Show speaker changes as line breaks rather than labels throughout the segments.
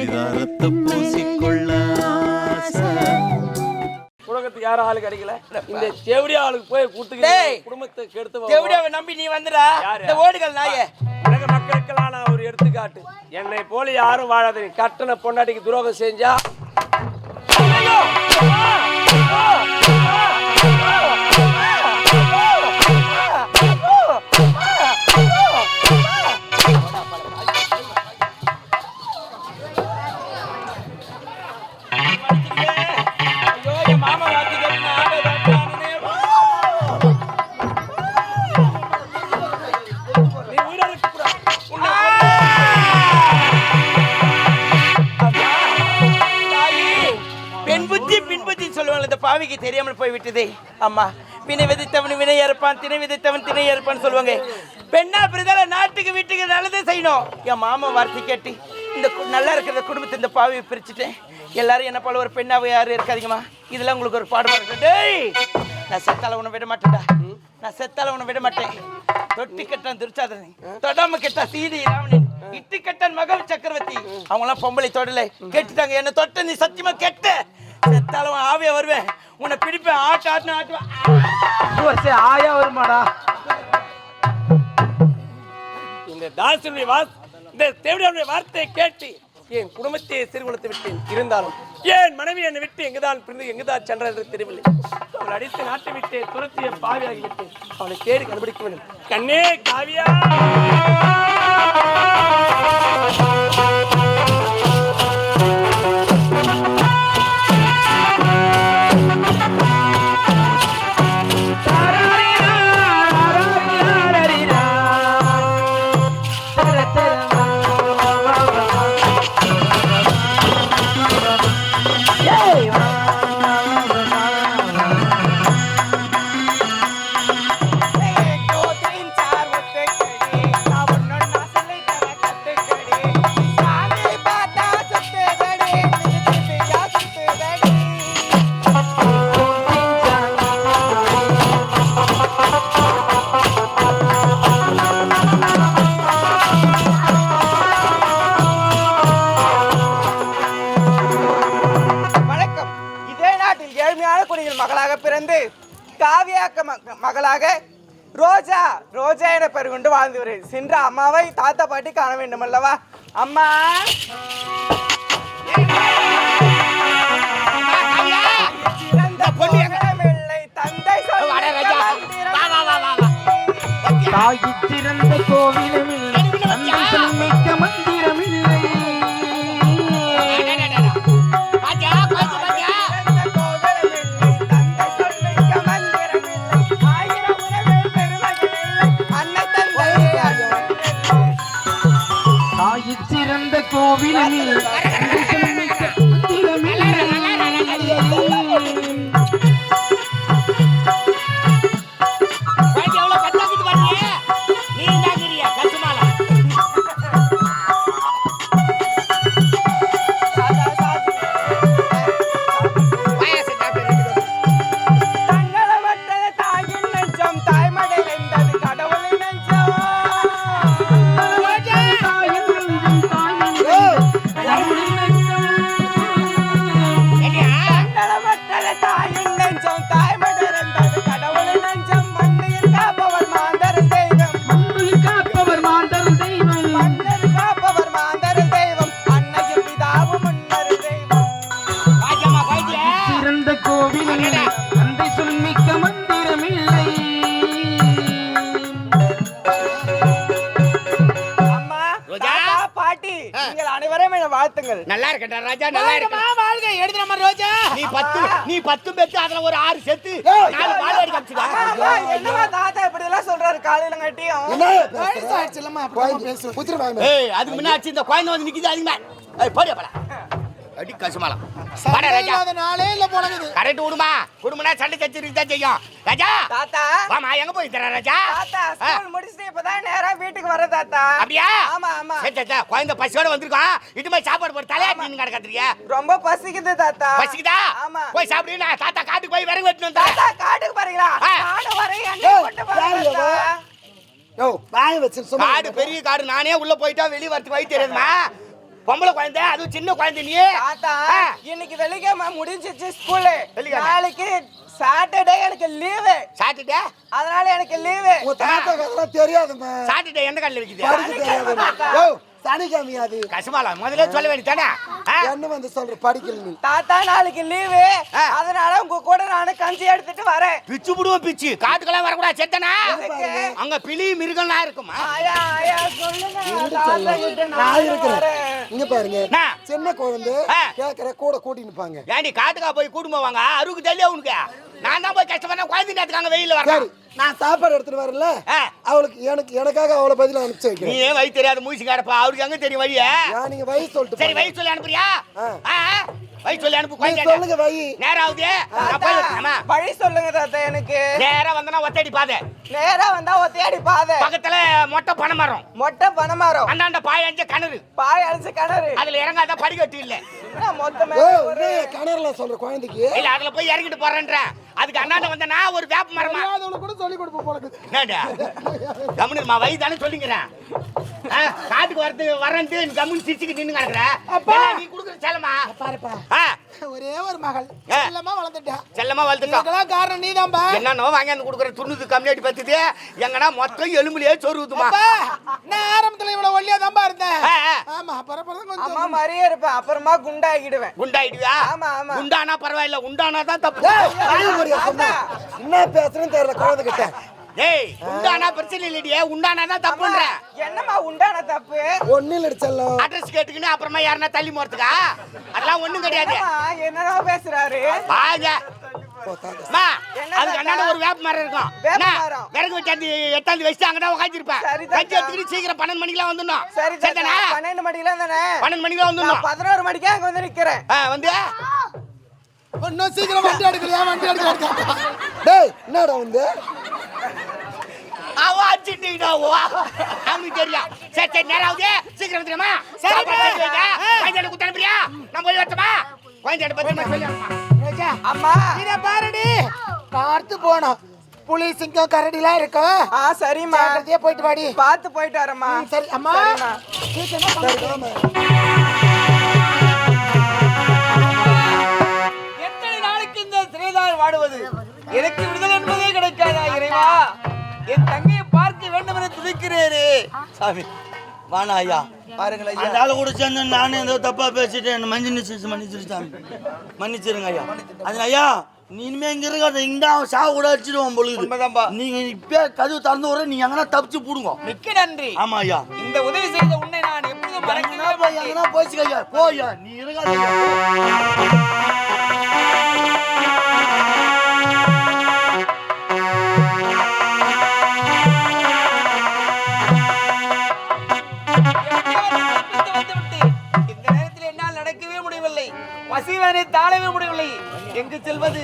பரிதாரத்தை பூசிக்கொள்ள
உலகத்துக்கு யாரும் ஆளு கிடைக்கல. இந்த தேவடியா ஆளுக்கு போய் கூட்டுக்கு குடும்பத்தை கெடுத்து
தேவடியாவை நம்பி நீ வந்துடா. இந்த ஓடுகள் நாயே
உலக மக்களுக்கெல்லாம் நான் ஒரு எடுத்துக்காட்டு. என்னை போல யாரும் வாழாத. நீ கட்டண பொண்டாட்டிக்கு துரோகம் செஞ்சா
பாவிக்கு தெரியாமல் போய்விட்டதே. அம்மா, வினை விதைத்தவன் வினை அறுப்பான், திணை விதைத்தவன் திணை அறுப்பான்னு சொல்லுவாங்க. பெண்ணா பிறந்தால நாட்டுக்கு வீட்டுக்கு நல்லதே செய்யணும். என் மாமா வார்த்தை கேட்டு இந்த நல்லா இருக்கிற குடும்பத்தை இந்த பாவியை பிரிச்சுட்டேன். எல்லாரும் என்ன போல ஒரு பெண்ணாவை யாரும் இருக்காதீங்கம்மா. இதெல்லாம் உங்களுக்கு ஒரு பாடமா இருக்கு. டேய், நான் செத்தால உன்னை விட மாட்டேன்டா. நான் செத்தால உன்னை விட மாட்டேன். தொட்டி கட்டான் துர்ச்சாதனை, தொடாம கெட்டா சீதி ராவணன், இட்டு கட்டான் மகன் சக்கரவர்த்தி. அவங்களாம் பொம்பளை தொடல கேட்டுட்டாங்க. என்ன தொட்ட நீ சத்தியமா கெட்ட. செத்தாலும் ஆவியா வருவேன். உன்னை பிடிப்பேன். ஆட்டுவேன். ஆயா வருமாடா.
இந்த தாசனுடைய இந்த தேவடியாவுடைய வார்த்தையை கேட்டு என் குடும்பத்தை சிறுகுலத்தை விட்டேன். இருந்தாலும் என் மனைவி என்னை விட்டு எங்குதான் பிரிந்து எங்குதான் சென்ற என்று தெரியவில்லை. அவள் அடித்து நாட்டை விட்டு துரத்திய பாவியாகி விட்டேன். அவளை தேடி கண்டுபிடிக்க வேண்டும். கண்ணே காவியா,
மகளாக ரோஜா ரோஜா என பெயர் கொண்டு வாழ்ந்து வருகிறேன். சென்ற அம்மாவை தாத்தா பாட்டி காண வேண்டும் அல்லவா? அம்மா,
சிறந்த கோவிலமில்லை, மந்திரமில்லை. சிறந்த கோவிலில்
நல்லா இருக்கடா ராஜா, நல்லா இருக்க. வாழ்க எடுத்துறமா ரோஜா. நீ 10 பெத்து அதுல ஒரு 6 செத்து 4 பால் அடி கம்ச்சுடா. என்னமா தாத்தா இப்படி எல்லாம் சொல்றாரு காலையில கட்டியும். வயசு ஆயிடுச்சுலமா அப்புறமா பேசு. குதிரவாங்க. ஏய், அதுக்கு முன்னாடி இந்த கோயில வந்து நிக்குது அதிகமா. ஏய் போடியா போடா. அடி கசுமாலாம். வாடா ராஜா. அந்த நாளே இல்ல போலங்குது. கரெக்ட் விடுமா. குடும்பனா சண்டை சச்சரிக்கு தான் செய்யும். ராஜா. தாத்தா. வாமா எங்க போய் தர ராஜா? தாத்தா ஸ்கூல் முடிச்சிட்டு இப்பதான் நேரா வீட்டுக்கு வர தாத்தா. அப்படியே? ஆமா ஆமா. சரி தாத்தா, கோயில பசியோட வந்திருக்கோம். இது மாதிரி சாப்பாடு போடு தலையாட்டி நீங்க கடக்கறீங்க. ரொம்ப பசிக்குது தாத்தா. பசிக்குதா? ஆமா. போய் சாப்பிடு. நான் தாத்தா காட்டுக்கு போய் விறகு வெட்டணும். தாத்தா காட்டுக்கு போறீங்களா? நானும் வரேன். என்ன கொண்டு போறீங்க? யோ, பாய் வச்சு சும்மா. காடு பெரிய காடு. நானே உள்ள போய்ட்டா வெளிய வரது வழி தெரியாதுமா. பொம்பளை குழந்தை அது சின்ன குழந்தை நீ
தாத்தா இன்னைக்கு வெள்ளிக்கிழமை முடிஞ்சிச்சு ஸ்கூலு. நாளைக்கு சாட்டர்டே எனக்கு லீவு.
சாட்டர்டே
அதனால எனக்கு லீவு.
தெரியாதுமா
சாட்டர்டே எந்த கடையில் இருக்குது?
சனிக்கிழமை அது
கசுமாலா முதல்ல சொல்ல வேண்டியதானே.
என்ன வந்து சொல்ற படிக்கல நீ
தாத்தா நாளைக்கு லீவு. அதனால உங்க கூட நானு கஞ்சி எடுத்துட்டு வரேன்.
பிச்சு புடுவோம் பிச்சு காட்டுக்கெல்லாம் வரக்கூடாது செத்தனா. அங்க பிலி மிருகம்லாம் இருக்குமா?
ஆயா ஆயா சொல்லுங்க தாத்தா கிட்ட
நான்
நான்
இருக்கிறேன்.
வரேன்.
இங்க பாருங்க சின்ன குழந்தை கேக்குற கூட கூட்டிட்டு நிப்பாங்க.
ஏண்டி காட்டுக்கா போய் கூட்டுமா வாங்க அருக்கு தெரியல உனக்கு. நான் தான் போய் கஷ்டப்பட குழந்தை நேரத்துக்காங்க வெயில வரேன்.
நான் சாப்பாடு எடுத்துட்டு வரல அவளுக்கு எனக்காக அவளை பதில அனுப்பிச்சு வைக்கிறேன்.
நீ ஏன் வழி தெரியாத மூசி காடப்பா அவருக்கு எங்க தெரியும் வழியா?
நீங்க வழி சொல்லிட்டு
சரி வழி சொல்லி அனுப்புறியா? வழி சொல்லி அனுப்பு குழந்தை
சொல்லுங்க வழி
நேரா ஆகுது. நான் போய் வரேன்.
வழி சொல்லுங்க தாத்தா எனக்கு.
நேரா வந்தனா ஒத்தடி பாதை.
நேரா வந்தா ஒத்தையடி பாதை.
பக்கத்துல மொட்டை பனை மரம்.
மொட்டை பனமரம்.
அந்தாண்ட பாய் அஞ்ச கிணறு.
பாய் அடிச்ச கிணறு.
அதுல இறங்காத படிக்கட்டு இல்ல.
மொத்தமே
கிணறுல சொல்ற குழந்தைக்கு
இல்ல அதுல போய் இறங்கிட்டு போறேன்ற. அதுக்கு அண்ணாண்ட வந்தனா ஒரு வேப்ப மரமா.
கூட சொல்லி கொடுப்போம் போல.
என்னடா கம்முனுமா வழி தானே சொல்லிக்கிறேன். காட்டுக்கு வரேன்ட்டு கம்முனு சிரிச்சுக்கு நின்று கிடக்குற. நீ குடுக்குற செல்லமா
பாருப்பா ஒரே ஒரு மகள் செல்லமா வளர்ந்துட்டா.
செல்லமா வளர்த்துட்டா.
இதெல்லாம் காரணம் நீதான்பா.
என்னன்னோ வாங்கி வந்து குடுக்குற துண்ணுது கம்மியாட்டி பத்துது. எங்கன்னா மொத்தம் எலும்புலயே சோறு ஊத்துமா.
நான் ஆரம்பத்துல இவ்வளவு ஒல்லியா தான்பா இருந்தேன். ஆமா பரபரப்பு கொஞ்சம்
அம்மா மாதிரியே இருப்பேன். அப்புறமா குண்டாகிடுவேன்.
குண்டாயிடுவியா?
ஆமா ஆமா.
குண்டானா பரவாயில்ல உண்டானா தான் தப்பு.
என்ன பேசுறேன்னு தெரியல குழந்தை கிட்ட.
ஏய் உண்டானா பிரச்சனை இல்லடியே உண்டானா தான் தப்புன்ற.
என்னம்மா உண்டான தப்பு?
ஒண்ணு இல்ல செல்லம்.
அட்ரஸ் கேட்டுக்கினு அப்புறமா யாரனா தள்ளி போறதுக்கா? அதெல்லாம் ஒண்ணும் கிடையாது.
என்னடா பேசுறாரு?
பாங்க மா அதுக்கு அண்ணாண்ட ஒரு வேப்ப மரம் இருக்கும். விறகு வச்சாந்து எட்டாந்து வச்சு அங்கதான் உட்காந்துருப்பேன். கட்சி எடுத்துக்கிட்டு சீக்கிரம் 12 மணிக்கெல்லாம் வந்துடணும்.
சரி 12 மணிக்கெல்லாம் தானே?
12 மணிக்கெல்லாம் வந்துடணும்.
11 மணிக்கே அங்க வந்து நிக்கிறேன்.
வந்து
இன்னும் சீக்கிரம் வண்டி எடுக்கலையா? வண்டி எடுக்க டேய் என்னடா வந்து
அவ அடிச்சிட்டீங்கடா அவனுக்கு தெரியும். சரி சரி நேராவது சீக்கிரம் வந்துடுமா? சரி குழந்தை குத்த அனுப்புறியா? நான் போய் வரட்டுமா? குழந்தை பத்தி சொல்லி
அம்மா
இத பாருடி பார்த்து போணும். புலி சிங்கம் கரடிலாம் இருக்கும்.
சரிம்மா
அப்படியே போயிட்டு வாடி.
பார்த்து போயிட்டு வரேம்மா.
சரி அம்மா சீக்கிரமா
எத்தனை நாளைக்கு இந்த சிறைதான் வாடுவது? எனக்கு விடுதலை என்பதே கிடைக்காதா இறைவா? என் தங்கையை பார்க்க வேண்டும் என துடிக்கிறேனே
சாமி வானா ஐயா
பாருங்களேன்
அந்த ஆளு கூட சேர்ந்து நானே ஏதோ தப்பா பேசிட்டு என்ன மன்னிச்சிரு சாமி மன்னிச்சிருங்க ஐயா. அது ஐயா நீ இனிமே இங்க இருக்காத இங்க சாவு கூட அடிச்சிடுவோம் பொழுது. நீங்க இப்ப கதவு திறந்து வர நீங்க எங்கன்னா தப்பிச்சு போடுங்க.
மிக்க நன்றி.
ஆமா ஐயா
இந்த உதவி செய்த உன்னை நான் எப்பொழுதும் மறக்கவே
எங்கன்னா போயிச்சுக்க ஐயா. போய்யா நீ இருக்காத
இந்த நேரத்தில் என்னால் நடக்கவே முடியவில்லை. பசிவனை தாழவே முடியவில்லை. எங்கு செல்வது?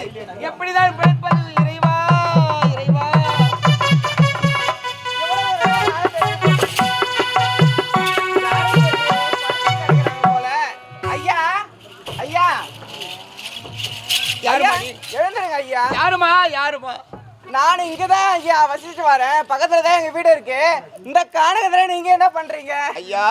எப்படிதான் பிழைப்பது? இறைவா இறைவா.
ஐயா ஐயா எழுந்துருங்க ஐயா.
யாருமா?
நானும் இங்கதான் ஐயா வசிச்சு வரேன். பக்கத்துல தான் எங்க வீடு இருக்கு. இந்த காணகத்துல நீங்க என்ன பண்றீங்க?
ஐயா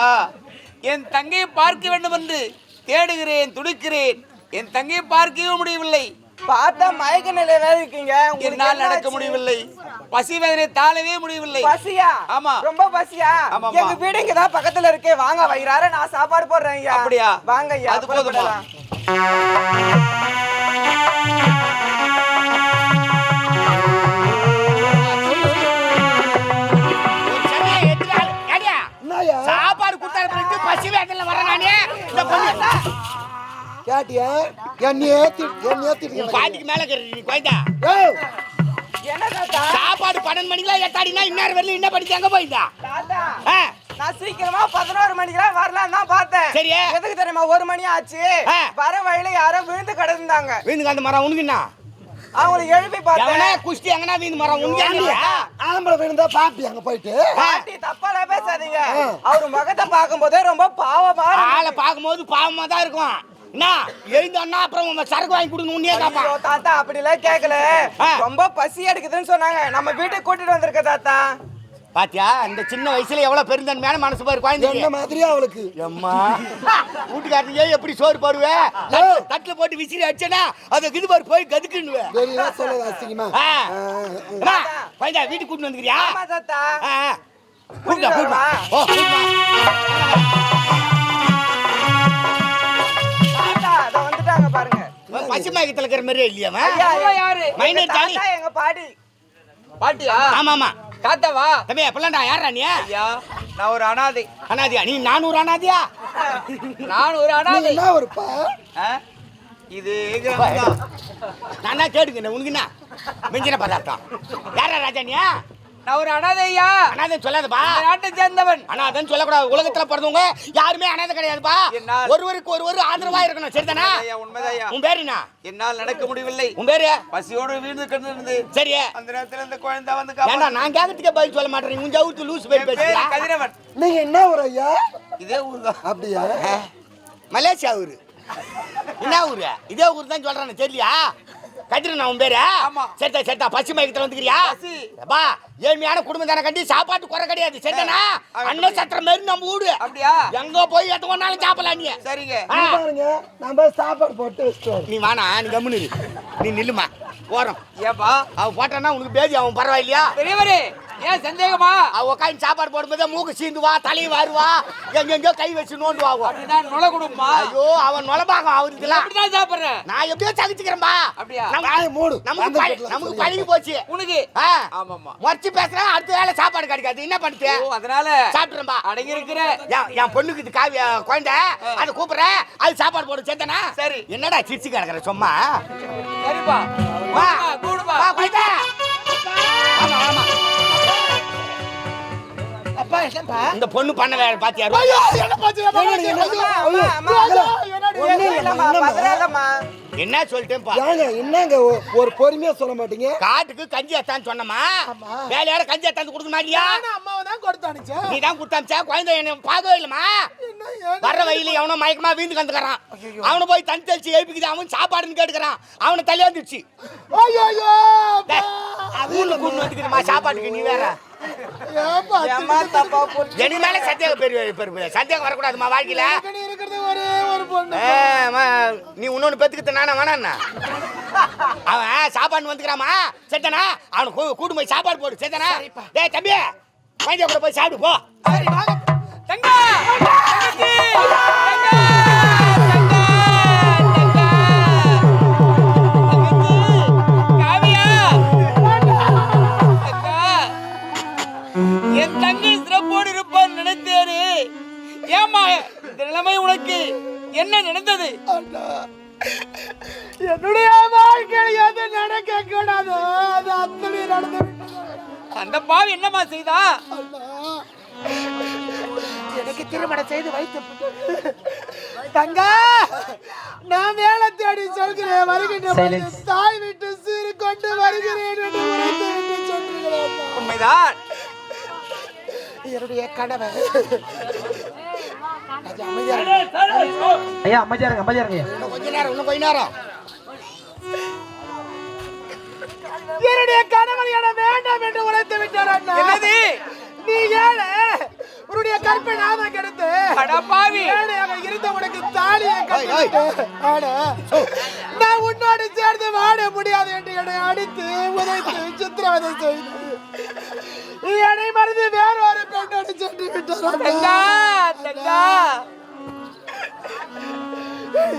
என் தங்கையை பார்க்க வேண்டும் என்று தேடுகிறேன் துடிக்கிறேன். என் தங்கையை பார்க்கவே முடியவில்லை.
பார்த்தா மயக்க நிலையில இருக்கீங்க.
என்னால் நடக்க முடியவில்லை. பசி வேதனை தாழவே முடியவில்லை.
பசியா?
ஆமா.
ரொம்ப பசியா?
ஆமாமா.
எங்க வீடு இங்கதான் பக்கத்துல இருக்கு. வாங்க வயிறார நான் சாப்பாடு போடுறேன் ஐயா.
அப்படியா?
வாங்க ஐயா.
அது போதுமா?
சாப்பாடு கொடுத்தா பசி வேதனை வர நானே இந்த பொண்ணு
கேட்டியா? என்ன ஏத்தி
பாட்டிக்கு மேல கறி குழந்தை
என்ன தாத்தா?
சாப்பாடு 12 மணிக்கெல்லாம் எட்டாடினா இன்னார் வரல என்ன படிச்சு எங்க போயிட்டா?
தாத்தா நான் சீக்கிரமா 11 மணிக்கெல்லாம் வரலாம் தான் பார்த்தேன்.
சரி
எதுக்கு தெரியுமா? 1 மணி ஆச்சு. வர வழியில யாரோ விழுந்து கிடந்தாங்க.
வீந்து அந்த மரம் உனக்கு என்ன?
அவங்களை எழுப்பி பார்த்தேன்.
குஷ்டி எங்கனா வீந்து மரம் உனக்கு
ஆம்பளை விழுந்தா பாப்பி அங்க போயிட்டு
பாட்டி தப்பால பேசாதீங்க. அவரு முகத்தை பார்க்கும்போதே ரொம்ப பாவமா
ஆளை பார்க்கும்போது பாவமா தான் இருக்கும். என்ன எழுந்தோன்னா அப்புறம் சரக்கு வாங்கி கொடுங்க உன்னே காப்பா.
தாத்தா அப்படி எல்லாம் கேட்கல. ரொம்ப பசி எடுக்குதுன்னு சொன்னாங்க. நம்ம வீட்டுக்கு கூட்டிட்டு வந்திருக்க தாத்தா.
பாத்தியா இந்த சின்ன வயசுல எவ்வளவு பெருந்தன்மையான மனசு பாரு குழந்தைங்க.
என்ன மாதிரியா அவளுக்கு
அம்மா வீட்டுக்காரங்க எப்படி சோறு போடுவே தட்டுல போட்டு விசிறி அடிச்சனா அது இது பாரு போய் கதுக்குன்னுவே.
வெளியே சொல்ல அசிங்கமா
குழந்தை வீட்டுக்கு கூட்டு வந்துக்கிறியா?
ஆமா தாத்தா.
கூட்டு கூட்டு ஓ கூட்டு
தாத்தா அத வந்துட்டாங்க பாருங்க.
பசுமாயத்துல இருக்கிற மாதிரியே இல்லையா?
யாரு?
Minor jolly.
தாத்தா எங்க பாட்டி.
பாட்டியா?
ஆமா ஆமா
தாத்தாவா?
தம்பி அப்பலாம் யாரா நீ?
ஐயா நான் ஒரு அனாதை.
அனாதியா? நீ 400 அனாதியா?
நான் ஒரு அனாதை.
என்ன ஒருப்பா
இது
நான் தான் கேடுங்க உனக்கு என்ன மிஞ்சின பதார்த்தம். யாரா ராஜா நீ?
நான் ஒரு அனாதை ஐயா.
அனாதன் சொல்லாதப்பா.
இந்த நாட்டை சேர்ந்தவன்.
அனாதன் சொல்லக்கூடாது. உலகத்துல பிறந்தவங்க யாருமே அனாதை கிடையாதுப்பா.
என்னால்
ஒருவருக்கு ஒருவர் ஆதரவா இருக்கணும். சரிதானா?
உண்மைதாயா.
உன் பேரு என்ன?
என்னால் நடக்க முடியவில்லை.
உன் பேரு?
பசியோடு வீடு கிடந்து
சரி
அந்த நேரத்துல இந்த குழந்தை வந்து
ஏண்டா நான் கேட்கறதுக்கே பதில் சொல்ல மாட்டேன். உன் ஜவுத்து லூஸ் பேர் பேசுறா.
கதிரவன்.
நீங்க என்ன ஊர் ஐயா?
இதே ஊர் தான்.
அப்படியா?
மலேசியா ஊரு. என்ன ஊரு? இதே ஊர் தான் சொல்றேன். தெரியலையா? கதிரன் உன் பேரு?
ஆமா.
சரிதா சரிதா. பசி மயக்கத்துல வந்துக்கிறியா? அப்பா ஏழ்மையான குடும்பம் தானே கட்டி சாப்பாட்டு குறை கிடையாது. சரிதானா? அண்ணன் சத்திரம் மாரி நம்ம வீடு.
அப்படியா?
எங்க போய் எத்த ஒன்னாலும் சாப்பிடலாம் நீ.
சரிங்க.
பாருங்க நம்ம சாப்பாடு போட்டு வச்சிட்டோம்.
நீ வானா நீ கம்முனு நீ நில்லுமா போறோம்.
ஏப்பா
அவன் போட்டானா உனக்கு பேதி அவன் பரவாயில்லையா?
பெரியவரே ஏன் சந்தேகமா?
அவன் உட்காந்து சாப்பாடு போடும்போது மூக்கு சீந்துவா தலையை வாருவா எங்கெங்கயோ கை வச்சு நோண்டுவா.
அப்படிதான் நுழ கொடுமா?
ஐயோ அவன் நுழபாகம் அவருக்குலாம்.
அப்படிதான் சாப்பிடுறேன்.
நான் எப்படியோ சகிச்சுக்கிறேன்பா.
அப்படியா?
மூடு.
நமக்கு பழகி போச்சு.
உனக்கு
ஆ.
ஆமாமா.
மறைச்சு பேசுறேன். அடுத்த வேலை சாப்பாடு கிடைக்காது. என்ன பண்ணுது?
ஓ அதனால
சாப்பிட்டுறேன்பா.
அடங்கி இருக்கிற
என் பொண்ணுக்கு இது காவி குழந்தை அதை கூப்பிடுறேன். அது சாப்பாடு போடு சேர்த்தனா?
சரி.
என்னடா சிரிச்சு கிடக்குற சும்மா?
சரிப்பா
வா
கூடுப்பா.
வா குழந்தை. ஆமா ஆமா.
அப்பா என்னப்பா?
இந்த பொண்ணு பண்ண வேலை பாத்தியா?
ஐயோ என்ன பாத்தியா?
பதறாதம்மா.
என்ன சொல்லிட்டேன்ப்பா?
ஏங்க என்னங்க ஒரு பொறுமையா சொல்ல மாட்டீங்க?
காட்டுக்கு கஞ்சி எத்தான்னு சொன்னமா? வேலையோட கஞ்சி எத்தாந்து கொடுக்க மாட்டியா?
அம்மாவை தான் கொடுத்து அனுப்பிச்சேன்.
நீ தான் கொடுத்தாச்சா? குழந்தை என்ன பார்க்கவே இல்லமா? வர்ற வயல எவனோ மயக்கமா வீந்து கந்துக்கிறான். அவனை போய் தண்ணி தெளிச்சு எழுப்பிக்குது. அவன் சாப்பாடுன்னு கேட்டுக்கிறான். அவனை தள்ளி வந்துடுச்சு.
ஐயோ
ஊர்ல கூட்டு வந்துக்குதுமா சாப்பாட்டுக்கு. நீ வேற
ஏம்மா தப்பா புரிஞ்சு.
எனி மேல சந்தேகம் வரக்கூடாதுமா வாழ்க்கையில.
இருக்கிறது ஒரே ஒரு பொண்ணு.
நீ இன்னொன்னு பெத்துக்கிட்ட நானா வேணா? அவன் சாப்பாடு வந்துக்கிறாமா? சரிதானா? அவனுக்கு கூட்டு போய் சாப்பாடு போடு. சரிதானா? டேய் தம்பி குழந்தைய கூட போய் சாப்பிடு போ.
தங்கா தங்கச்சி தங்கா காவியா தங்கா என் தங்கை சிறப்போடு இருப்பார் நினைத்தேரு. ஏமா இந்த நிலைமை உனக்கு என்ன நடந்தது?
என்னுடைய வாழ்க்கையில் எது நடக்க கூடாதோ அது அத்தனை நடந்து.
அந்த பாவி என்னமா செய்தா?
எனக்கு திருமணம் செய்து வைத்து தங்கா நான் வேலை தேடி சொல்கிறேன். வருகின்ற தாய் விட்டு சீறு கொண்டு வருகிறேன் என்று சொல்கிறேன்.
உண்மைதான்.
என்னுடைய கணவன்
ஐயா அமைதியா இருங்க அமைதியா இருங்க.
இன்னும் கொஞ்ச நேரம்
என்னுடைய கணவன் என வேண்டாம் என்று உரைத்து விட்டார்.
என்னது?
நீ ஏழை உன்னுடைய கற்பை நாம கெடுத்து
அடப்பாவி
ஏழையாக இருந்த உனக்கு தாலியை கட்டிவிட்டு நான் உன்னோடு சேர்ந்து வாழ முடியாது என்று என்னை அடித்து உதைத்து சித்திரவதை செய்து என்னை மறந்து வேற ஒரு பெண்ணோடு சென்று விட்டார்.
தங்கா தங்கா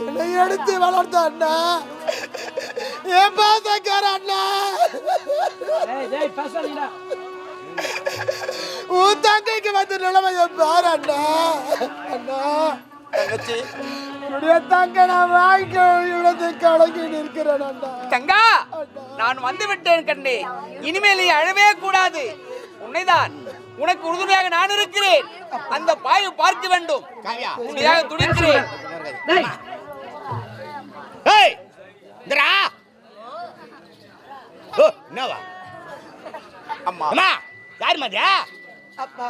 என்னை எடுத்து வளர்த்த அண்ணா என் பாசக்கார அண்ணா உன் தங்கைக்கு வந்து நிலைமையை பாரு அண்ணா. அண்ணா
தங்கச்சி
என்னுடைய தங்கை நான் வாழ்க்கை இழந்து கலங்கி நிற்கிறேன் அண்ணா.
தங்கா நான் வந்து விட்டேன் கண்ணே. இனிமேல் அழவே கூடாது. உன்னைதான் உனக்கு உறுதுணையாக நான் இருக்கிறேன். அந்த பாயை பார்க்க வேண்டும். உறுதியாக துடிக்கிறேன்.
என்னவா
அம்மா
அம்மா யார் மாதிரியா?
அப்பா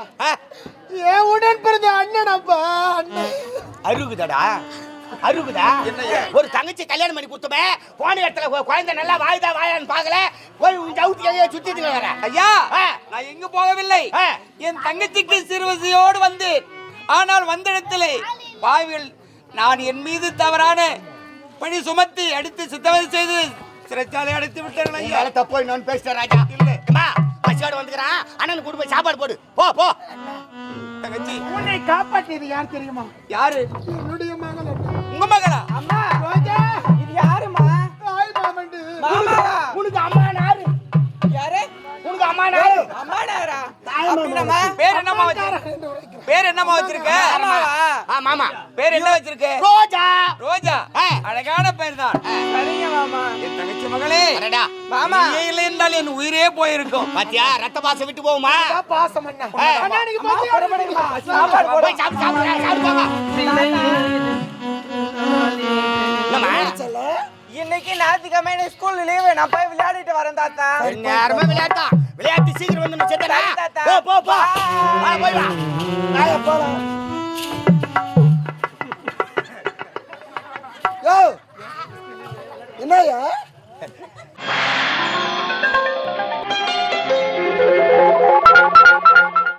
என் உடன் பிறந்த அண்ணன் அப்பா. அண்ணன்
அருகுதடா. அருகுதா ஒரு தங்கச்சி கல்யாணம் பண்ணி கொடுத்தமே போன இடத்துல குழந்தை நல்லா வாயுதா வாயான்னு பாக்கல போய் ஜவுத்தி கையை சுத்திட்டு வர
ஐயா நான் எங்க போகவில்லை என் தங்கச்சிக்கு சிறுவசியோடு வந்தேன் ஆனால் வந்த இடத்திலே பாவிகள் நான் என் மீது தவறான பணி சுமத்தி அடித்து சித்தவதை செய்து சிறைச்சாலை அடைத்து விட்டார்கள் ஐயா
தப்போ இன்னொன்னு பேசிட்டேன் ராஜா இல்ல பசியோட வந்துக்கிறான் அண்ணனுக்கு கூட்டு போய் சாப்பாடு போடு போ போ
தங்கச்சி
உன்னை காப்பாற்றியது யார் தெரியுமா?
யாரு?
என்னுடைய மகள்.
உங்க மகளா?
அம்மா ரோஜா,
இது யாருமா?
தாய் மாமண்டு.
மாமாவா?
உனக்கு அம்மா நாரு
யாரு?
உனக்கு அம்மா நாரு.
அம்மா நாரா? அப்படினமா? பேர் என்னமா வச்சிருக்க? பேர் என்னமா வச்சிருக்க? மாமாவா?
மாமா.
பேர் என்ன வச்சிருக்க?
ரோஜா.
ரோஜா. அழகான பேர் தான். சரிங்க மாமா. என் தங்கச்சி மகளே.
அடடா.
மாமா. நீ இல்லை என்றால் என் உயிரே போயிருக்கும்.
பாத்தியா ரத்த பாசம் விட்டு போகுமா?
பாசம் அண்ணா. அண்ணா நீங்க போய்
சாப்பாடு போடு.
போய் சாப்பிடு பாப்பா. என்னம்மா?
இன்னைக்கு ஞாயிற்றுக்கிழமை ஸ்கூல் லீவு நான் போய் விளையாடிட்டு வரேன் தாத்தா.
நேரமா விளையாட்டா. விளையாட்டு சீக்கிரம் வந்து செத்தடா. போ போ போ. வா போய் வா.
நாய போலாம். யோ. என்னையா?